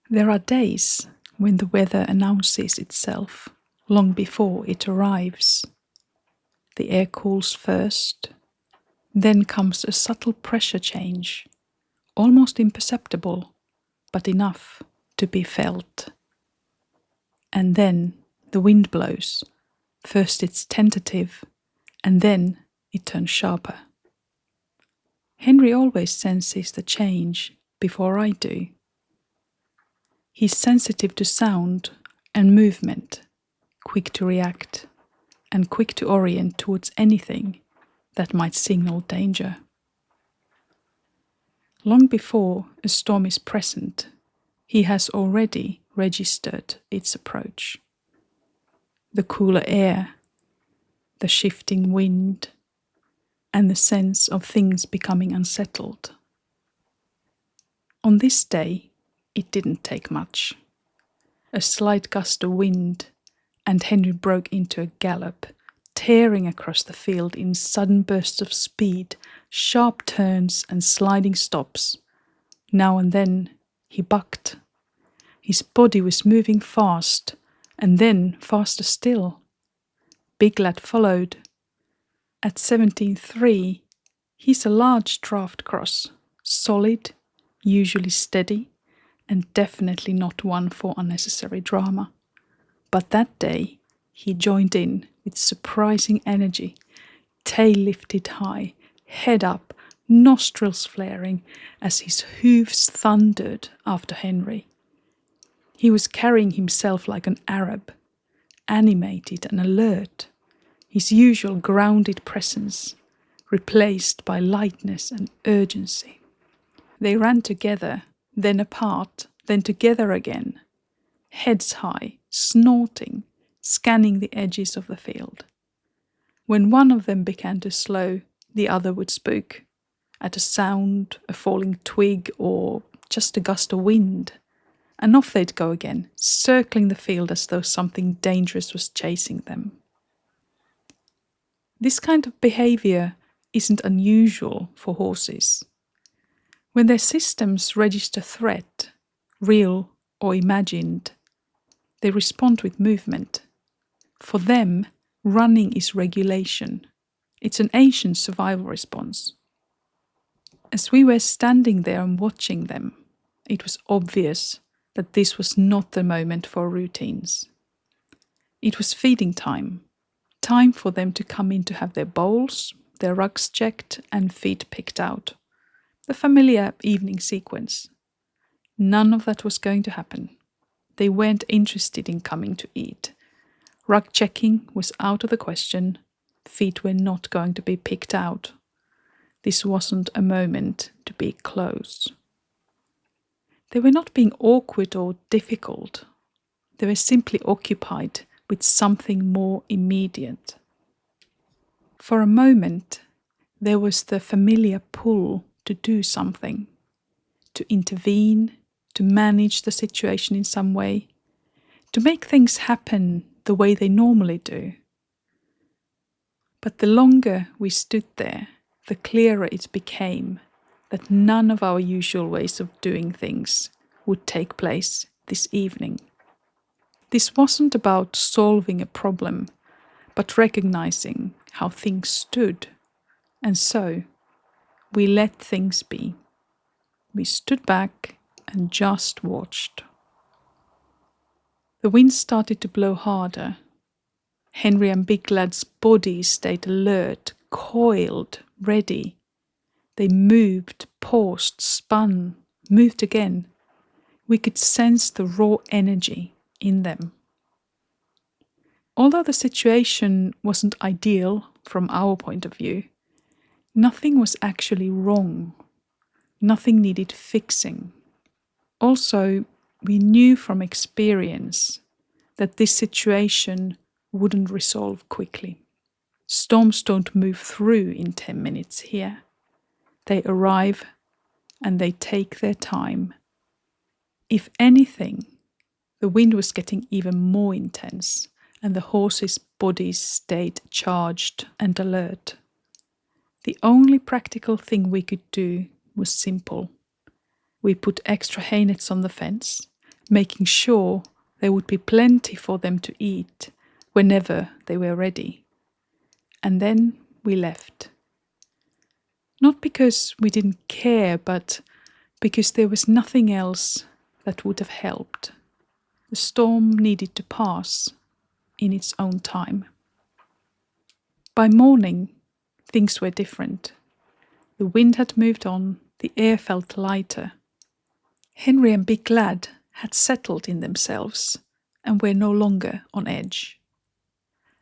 There are days when the weather announces itself long before it arrives. The air cools first, then comes a subtle pressure change, almost imperceptible, but enough to be felt. And then the wind blows. First it's tentative, and then it turns sharper. Henry always senses the change before I do. He's sensitive to sound and movement, quick to react, and quick to orient towards anything that might signal danger. Long before a storm is present, he has already registered its approach. The cooler air, the shifting wind, and the sense of things becoming unsettled. On this day, it didn't take much. A slight gust of wind, and Henry broke into a gallop, tearing across the field in sudden bursts of speed, sharp turns and sliding stops. Now and then he bucked. His body was moving fast, and then faster still. Big Lad followed. At 17.3, he's a large draft cross, solid, usually steady, and definitely not one for unnecessary drama. But that day, he joined in with surprising energy, tail lifted high, head up, nostrils flaring as his hooves thundered after Henry. He was carrying himself like an Arab, animated and alert, his usual grounded presence replaced by lightness and urgency. They ran together, then apart, then together again, heads high, snorting, scanning the edges of the field. When one of them began to slow, the other would spook, at a sound, a falling twig, or just a gust of wind, and off they'd go again, circling the field as though something dangerous was chasing them. This kind of behavior isn't unusual for horses. When their systems register threat, real or imagined, they respond with movement. For them, running is regulation. It's an ancient survival response. As we were standing there and watching them, it was obvious that this was not the moment for routines. It was feeding time for them to come in to have their bowls, their rugs checked, and feed picked out. The familiar evening sequence. None of that was going to happen. They weren't interested in coming to eat. Rug checking was out of the question. Feet were not going to be picked out. This wasn't a moment to be close. They were not being awkward or difficult. They were simply occupied with something more immediate. For a moment, there was the familiar pull to do something, to intervene, to manage the situation in some way, to make things happen the way they normally do. But the longer we stood there, the clearer it became that none of our usual ways of doing things would take place this evening. This wasn't about solving a problem, but recognizing how things stood. And so, we let things be. We stood back and just watched. The wind started to blow harder. Henry and Big Lad's bodies stayed alert, coiled, ready. They moved, paused, spun, moved again. We could sense the raw energy in them. Although the situation wasn't ideal from our point of view, nothing was actually wrong. Nothing needed fixing. Also, we knew from experience that this situation wouldn't resolve quickly. Storms don't move through in 10 minutes here. They arrive and they take their time. If anything, the wind was getting even more intense and the horses' bodies stayed charged and alert. The only practical thing we could do was simple. We put extra hay nets on the fence, making sure there would be plenty for them to eat whenever they were ready. And then we left. Not because we didn't care, but because there was nothing else that would have helped. The storm needed to pass in its own time. By morning, things were different. The wind had moved on, the air felt lighter. Henry and Big Lad had settled in themselves and were no longer on edge.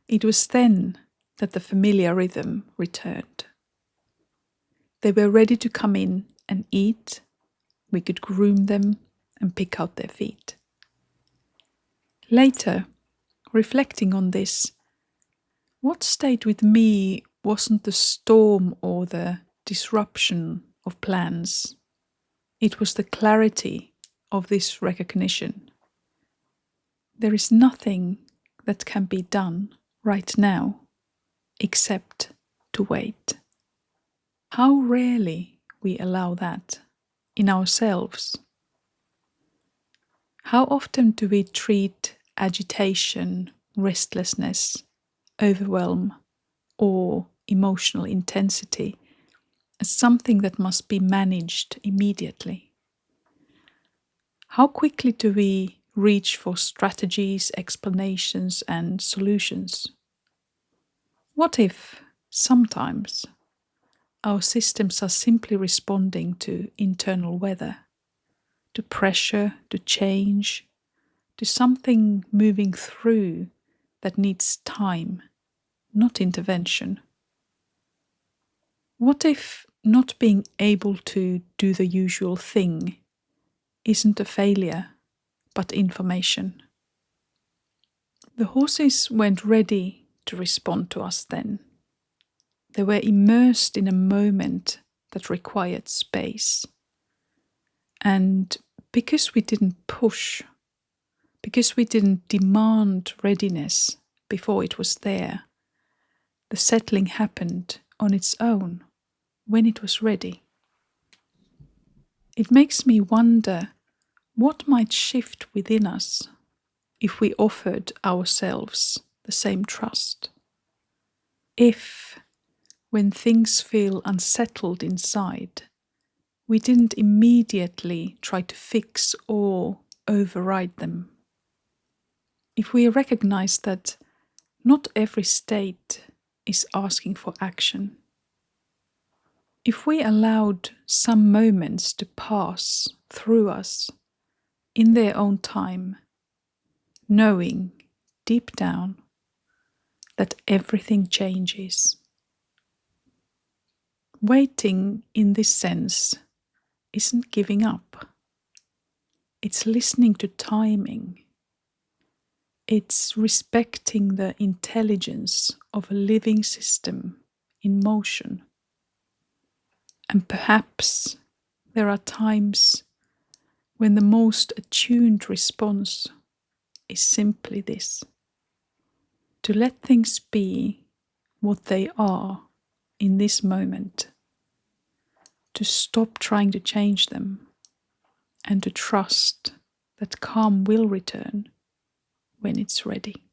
It was then that the familiar rhythm returned. They were ready to come in and eat. We could groom them and pick out their feet. Later, reflecting on this, what stayed with me wasn't the storm or the disruption of plans. It was the clarity of this recognition. There is nothing that can be done right now except to wait. How rarely we allow that in ourselves. How often do we treat agitation, restlessness, overwhelm, or emotional intensity as something that must be managed immediately? How quickly do we reach for strategies, explanations, and solutions? What if sometimes our systems are simply responding to internal weather, to pressure, to change, to something moving through that needs time, not intervention? What if not being able to do the usual thing isn't a failure, but information? The horses weren't ready to respond to us then. They were immersed in a moment that required space. And because we didn't push, because we didn't demand readiness before it was there, the settling happened on its own when it was ready. It makes me wonder what might shift within us if we offered ourselves the same trust. If, when things feel unsettled inside, we didn't immediately try to fix or override them. If we recognize that not every state is asking for action. If we allowed some moments to pass through us in their own time, knowing deep down that everything changes. Waiting in this sense isn't giving up. It's listening to timing. It's respecting the intelligence of a living system in motion. And perhaps there are times when the most attuned response is simply this: to let things be what they are in this moment, to stop trying to change them, and to trust that calm will return when it's ready.